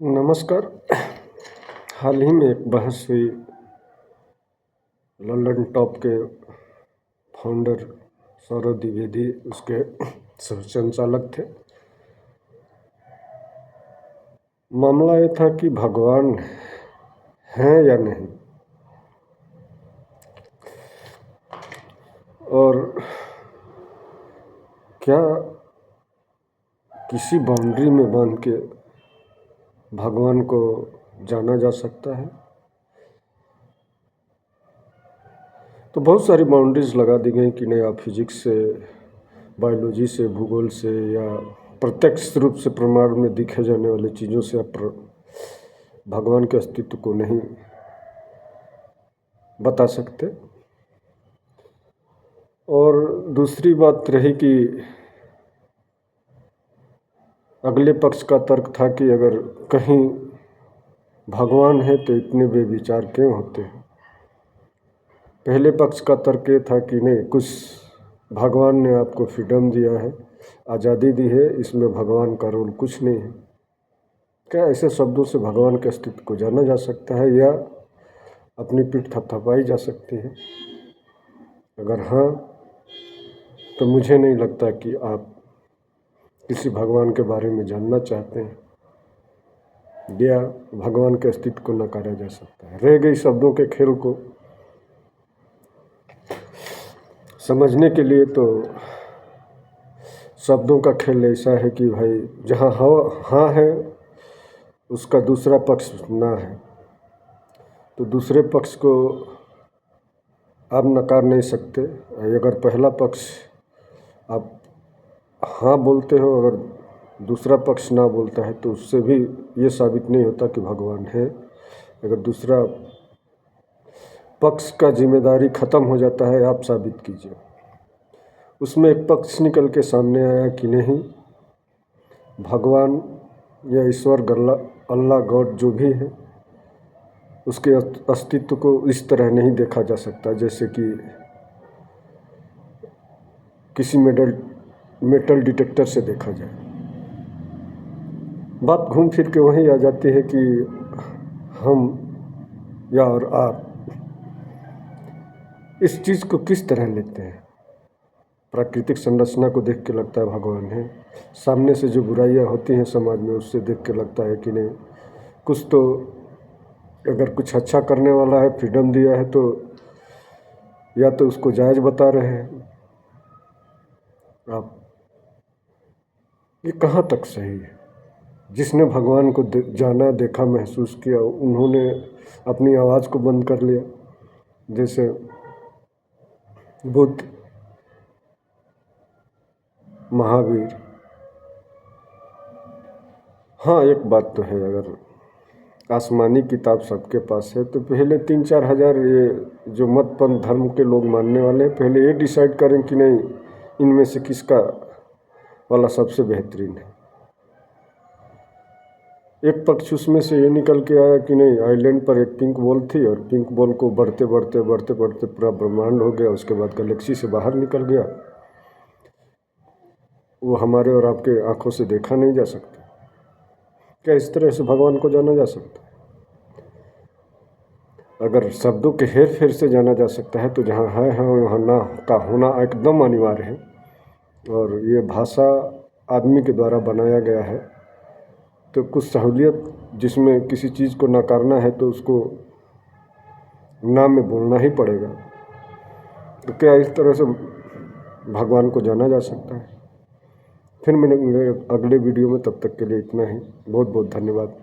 नमस्कार। हाल ही में एक बहस हुई लंदन टॉप के फाउंडर सौरभ द्विवेदी उसके संचालक थे। मामला ये था कि भगवान हैं या नहीं, और क्या किसी बाउंड्री में बांध के भगवान को जाना जा सकता है। तो बहुत सारी बाउंड्रीज लगा दी गई कि नहीं, आप फिजिक्स से, बायोलॉजी से, भूगोल से या प्रत्यक्ष रूप से प्रमाण में दिखे जाने वाली चीज़ों से आप भगवान के अस्तित्व को नहीं बता सकते। और दूसरी बात रही कि अगले पक्ष का तर्क था कि अगर कहीं भगवान है तो इतने बेविचार क्यों होते हैं। पहले पक्ष का तर्क ये था कि नहीं, कुछ भगवान ने आपको फ्रीडम दिया है, आज़ादी दी है, इसमें भगवान का रोल कुछ नहीं है। क्या ऐसे शब्दों से भगवान के अस्तित्व को जाना जा सकता है या अपनी पीठ थपथपाई जा सकती है? अगर हाँ, तो मुझे नहीं लगता कि आप किसी भगवान के बारे में जानना चाहते हैं या भगवान के अस्तित्व को नकारा जा सकता है। रह गई शब्दों के खेल को समझने के लिए, तो शब्दों का खेल ऐसा है कि भाई जहाँ हाँ है उसका दूसरा पक्ष ना है, तो दूसरे पक्ष को आप नकार नहीं सकते। अगर पहला पक्ष आप हाँ बोलते हो, अगर दूसरा पक्ष ना बोलता है, तो उससे भी ये साबित नहीं होता कि भगवान है। अगर दूसरा पक्ष का जिम्मेदारी ख़त्म हो जाता है, आप साबित कीजिए। उसमें एक पक्ष निकल के सामने आया कि नहीं, भगवान या ईश्वर, अल्लाह, गॉड जो भी है, उसके अस्तित्व को इस तरह नहीं देखा जा सकता जैसे कि किसी मेटल डिटेक्टर से देखा जाए। बात घूम फिर के वहीं आ जाती है कि हम या और आप इस चीज़ को किस तरह लेते हैं। प्राकृतिक संरचना को देख के लगता है भगवान है, सामने से जो बुराइयां होती हैं समाज में उससे देख के लगता है कि नहीं, कुछ तो, अगर कुछ अच्छा करने वाला है, फ्रीडम दिया है, तो या तो उसको जायज़ बता रहे हैं आप। ये कहाँ तक सही है? जिसने भगवान को जाना, देखा, महसूस किया, उन्होंने अपनी आवाज़ को बंद कर लिया। जैसे बुद्ध, महावीर। हाँ, एक बात तो है, अगर आसमानी किताब सबके पास है तो पहले 3-4 हज़ार ये जो मत पंथ धर्म के लोग मानने वाले हैं, पहले ये डिसाइड करें कि नहीं, इनमें से किसका वाला सबसे बेहतरीन है। एक पक्ष उसमें से ये निकल के आया कि नहीं, आइलैंड पर एक पिंक बॉल थी और पिंक बॉल को बढ़ते बढ़ते बढ़ते बढ़ते पूरा ब्रह्मांड हो गया, उसके बाद गैलेक्सी से बाहर निकल गया। वो हमारे और आपके आंखों से देखा नहीं जा सकता। क्या इस तरह से भगवान को जाना जा सकता है? अगर शब्दों के हेर फेर से जाना जा सकता है, तो जहाँ है वहाँ ना का होना एकदम अनिवार्य है। और ये भाषा आदमी के द्वारा बनाया गया है, तो कुछ सहूलियत जिसमें किसी चीज़ को नकारना है तो उसको ना में बोलना ही पड़ेगा। तो क्या इस तरह से भगवान को जाना जा सकता है? फिर मिलेंगे अगले वीडियो में, तब तक के लिए इतना ही। बहुत बहुत धन्यवाद।